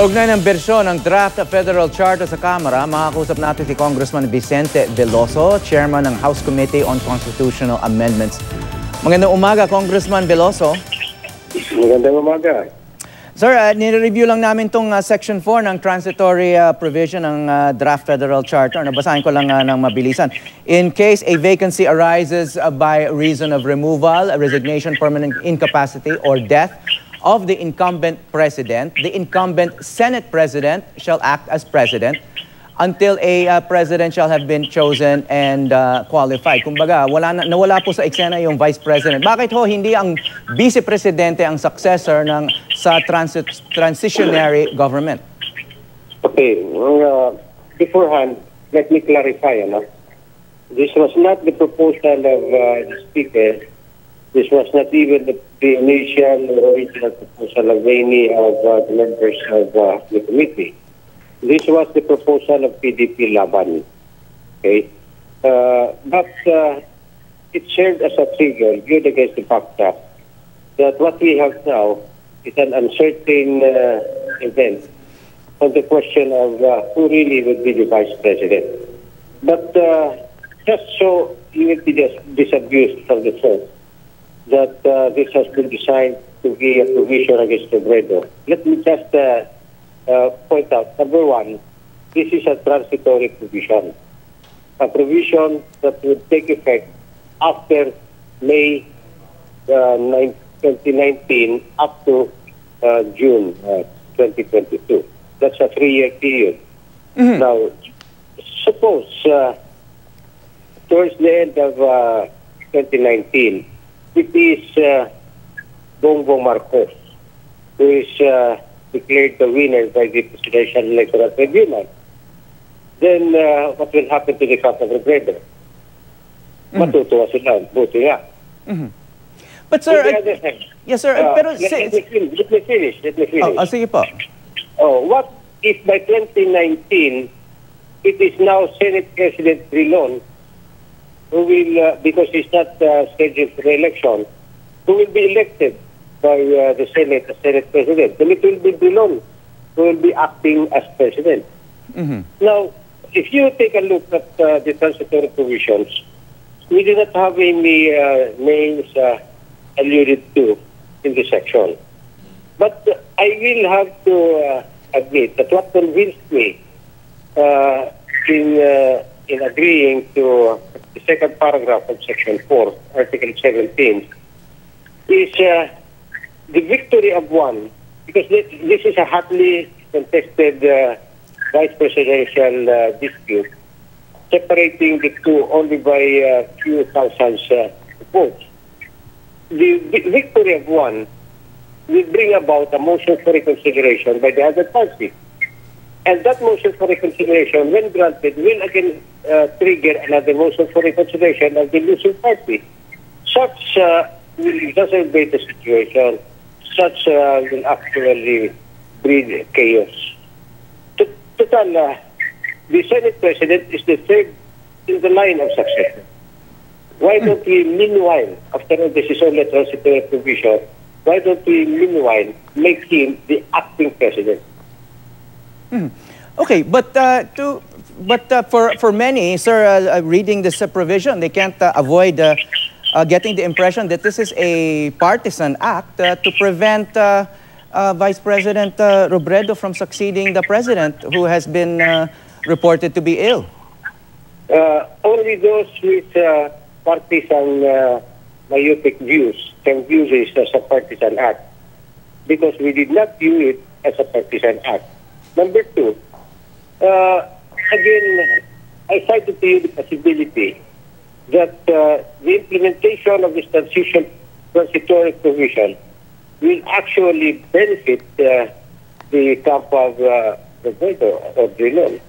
Kaugnay ng bersyon ng draft federal charter sa Kamara, makakausap natin si Congressman Vicente Veloso, Chairman ng House Committee on Constitutional Amendments. Magandang umaga, Congressman Veloso. Magandang umaga. Sir, nire-review lang namin itong Section 4 ng transitory provision ng draft federal charter. Nabasahin ko lang ng mabilisan. In case a vacancy arises by reason of removal, resignation, permanent incapacity, or death of the incumbent president, the incumbent Senate president shall act as president until a president shall have been chosen and qualified. Kumbaga, nawala po sa eksena yung vice president. Bakit ho hindi ang vice presidente ang successor sa transitionary government? Okay, beforehand, let me clarify. This was not the proposal of the Speaker. This was not even the initial or original proposal of any of the members of the committee. This was the proposal of PDP Laban. Okay? But it served as a trigger viewed against the fact that what we have now is an uncertain event on the question of who really would be the vice president. But just so you will be disabused from the fact that this has been designed to be a provision against Robredo, let me just point out, number one, this is a transitory provision. A provision that would take effect after May 2019 up to June 2022. That's a 3-year period. Mm-hmm. Now, suppose towards the end of 2019, it is Bongbong Marcos who is declared the winner by the Presidential Electoral Tribunal. Then, what will happen to the camp of Robredo? Matutuwa sila. Buti nga. But sir, yes sir, pero let me finish. Sige po. What if by 2019, it is now Senate President Drilon who will, because he's not scheduled for election, who will be elected by the Senate as Senate President. Then it will be Drilon who will be acting as President. Mm-hmm. Now, if you take a look at the transitory provisions, we do not have any names alluded to in this section. But I will have to admit that what convinced me in agreeing to the second paragraph of Section 4, Article 17, is the victory of one, because this is a hotly contested vice presidential dispute, separating the two only by a few thousands votes. The victory of one will bring about a motion for reconsideration by the other party. And that motion for reconsideration, when granted, will again trigger another motion for reconsideration of the losing party. Such will exacerbate the situation. Such will actually breed chaos. Total, the Senate President is the third in the line of succession. Why don't we, meanwhile, after all this is only a transitory provision, why don't we, meanwhile, make him the acting president? Okay, but for many, sir, reading this provision, they can't avoid getting the impression that this is a partisan act to prevent Vice President Robredo from succeeding the president who has been reported to be ill. Only those with partisan myopic views can view this as a partisan act, because we did not view it as a partisan act. Number two, again, I cited to you the possibility that the implementation of this transitory provision will actually benefit the camp of Robredo or Drilon.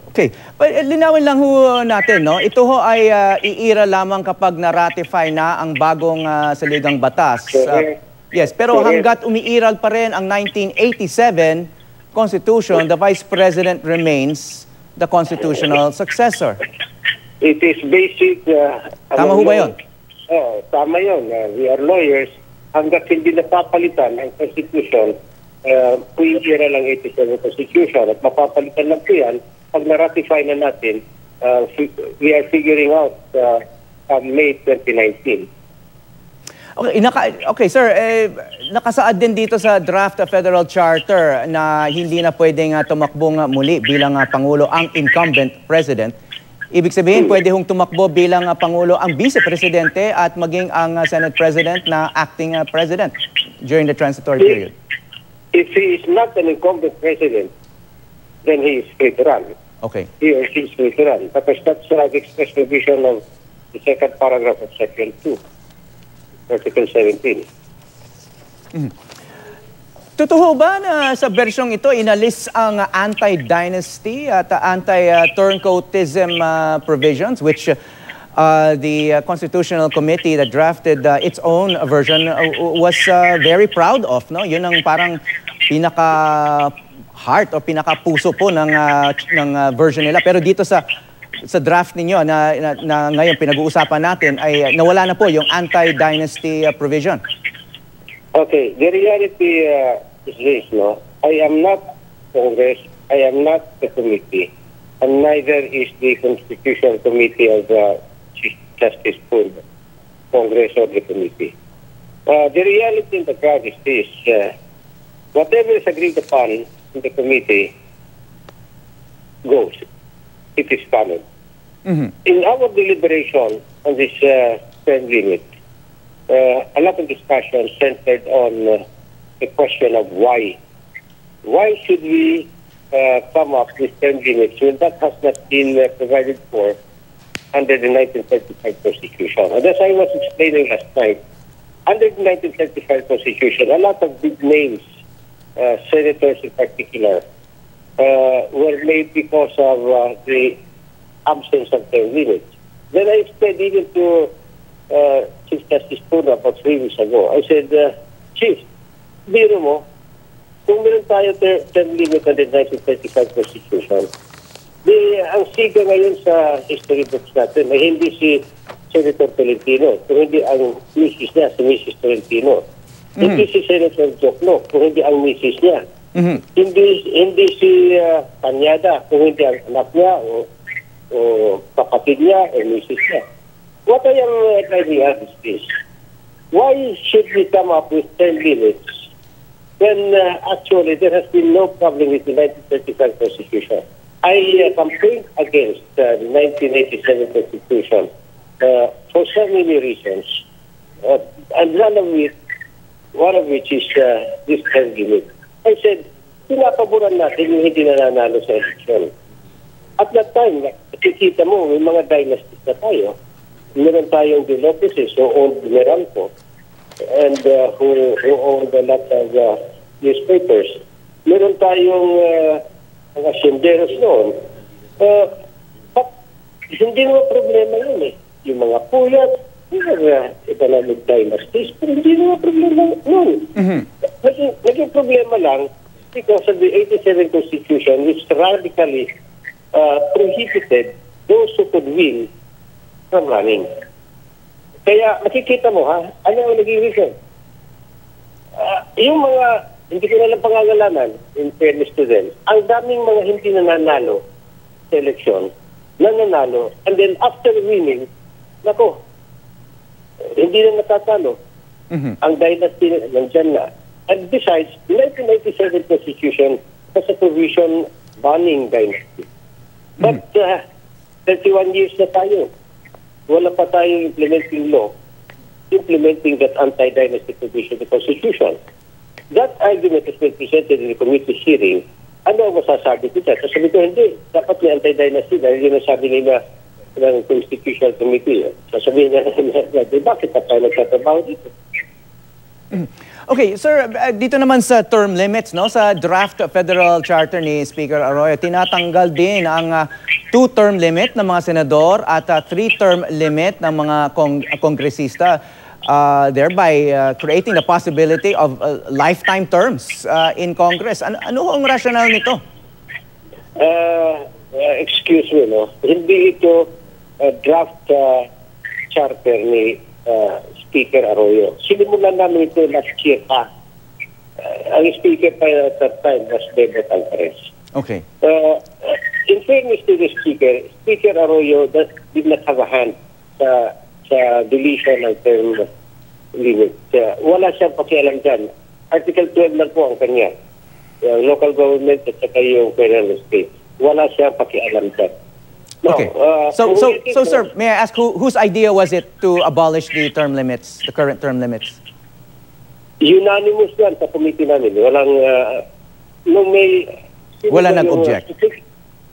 Okay. But linawin lang ho natin, no? Ito ho ay iira lamang kapag na-ratify na ang bagong saligang batas. Yes, pero hanggat umiiral pa rin ang 1987 Constitution, the Vice President remains the constitutional successor. It is basic... Tama ho ba yun? Tama yun. We are lawyers. hanggat hindi napapalitan ang Constitution, pre-era lang 87 Constitution at mapapalitan lang po yan pag na-ratify na natin, we are figuring out May 2019. Okay, sir, nakasaad din dito sa draft Federal Charter na hindi na pwedeng tumakbo muli bilang Pangulo ang incumbent president. Ibig sabihin, pwede hong tumakbo bilang Pangulo ang vice-presidente at maging ang Senate President na acting president during the transitory period. If he is not an incumbent president, then he is free to run. Okay. He or she is free to run. Because that's the express provision of the second paragraph of Section 2, Article 17. Totoo ba na sa bersyong ito inalis ang anti-dynasty at anti-turncoatism provisions which the Constitutional Committee that drafted its own version was very proud of, no? Yun ang parang pinaka-heart o pinaka-puso po ng version nila. Pero dito sa draft ninyo na ngayon pinag-uusapan natin ay nawala na po yung anti-dynasty provision. Okay, the reality is this, no? I am not Congress, I am not the committee, and neither is the Constitutional Committee of Chief Justice Pool, Congress or the committee. The reality in the ground is this, whatever is agreed upon in the committee goes. It is canon. In our deliberation on this term limit, a lot of discussion centered on the question of why. Why should we come up with term limits when that has not been provided for under the 1935 Constitution? And as I was explaining last night, under the 1935 Constitution, a lot of big names, senators in particular, were made because of the absence of term limits. Then I explained even to Chief Justice Puna about 3 weeks ago. I said, Chief, biro mo, kung meron tayo term limit under the 1935 Constitution, ang siga ngayon sa history books natin ay hindi si Senator Tolentino, kung hindi ang misis niya, si Mrs. Tolentino. Hindi si Senator Jokno, kung hindi ang misis niya. Hindi si Tanyada, kung hindi ang anak niya o kapatid niya o misis niya. What I am trying to ask is this. Why should we come up with term limits when actually there has been no problem with the 1935 Constitution? I campaigned against the 1987 Constitution for so many reasons, and one of which is this term limit. I said, pinapaboran natin yung hindi nananalo sa election. At that time, nakikita mo, may mga dynasties na tayo. Meron tayong the Lopezes who owned Meralco and who owned a lot of newspapers. Meron tayong mga senderos noon. But hindi mo problema yun eh. Yung mga puyat, yung mga economic dynasties, pero hindi mo problema yun. Naging problema lang because of the 87 Constitution which radically prohibited those who could win from running. Kaya makikita mo ano ang naging reason? Yung mga hindi ko nalang pangangalanan in fairness to them, ang daming mga hindi nananalo sa eleksyon, nananalo, and then after winning, nako, hindi na natatalo. Ang dynasty nandyan na. And besides, the 1997 Constitution has a provision banning dynasty. But 31 years na tayo. Wala pa tayong implementing law implementing that anti-dynasty provision of the Constitution. That argument has been presented in the committee hearing. Ano ang masasabi ko dyan? Sasabi ko, hindi. Dapat may anti-dynasty dahil yun ang sabi nila ng Constitutional Committee. Sasabihin niya, bakit pa tayo nagtatrabaho dito? Okay, sir, dito naman sa term limits, no, sa draft Federal Charter ni Speaker Arroyo, tinatanggal din ang 2-term limit ng mga senador at 3-term limit ng mga kongresista, thereby creating the possibility of lifetime terms in Congress. Ano ang rationale nito? Excuse me, no? Hindi ito draft charter ni Speaker Arroyo. Sinimulan namin ito last year pa. Ang speaker pa at that time was Bebet Alvarez. Okay. In fairness to the Speaker Arroyo did not have a hand sa deletion ng term limit. Wala siyang pakialam dyan. Article 12 lang po ang kanya. Local government at saka yung federal state. Wala siyang pakialam dyan. No, Okay. So, sir, may I ask whose idea was it to abolish the term limits, the current term limits? Unanimous yan sa committee namin. Walang, Wala nag-object?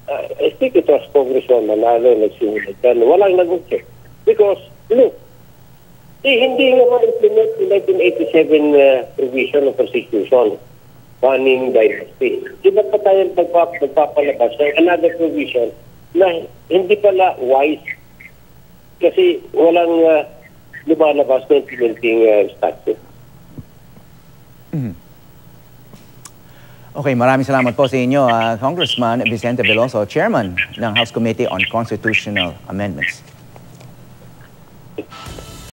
I think it was Congressman Manalo nagsimulat yan. Walang nag-object. Because, look, hindi nga ma-implement yung 1987 provision ng Constitution banning dynasty. Iba pa tayo magpapalabas ng another provision na hindi pala wise kasi walang lumalabas na implementing statute. Okay, maraming salamat po sa inyo, Congressman Vicente Veloso, Chairman ng House Committee on Constitutional Amendments.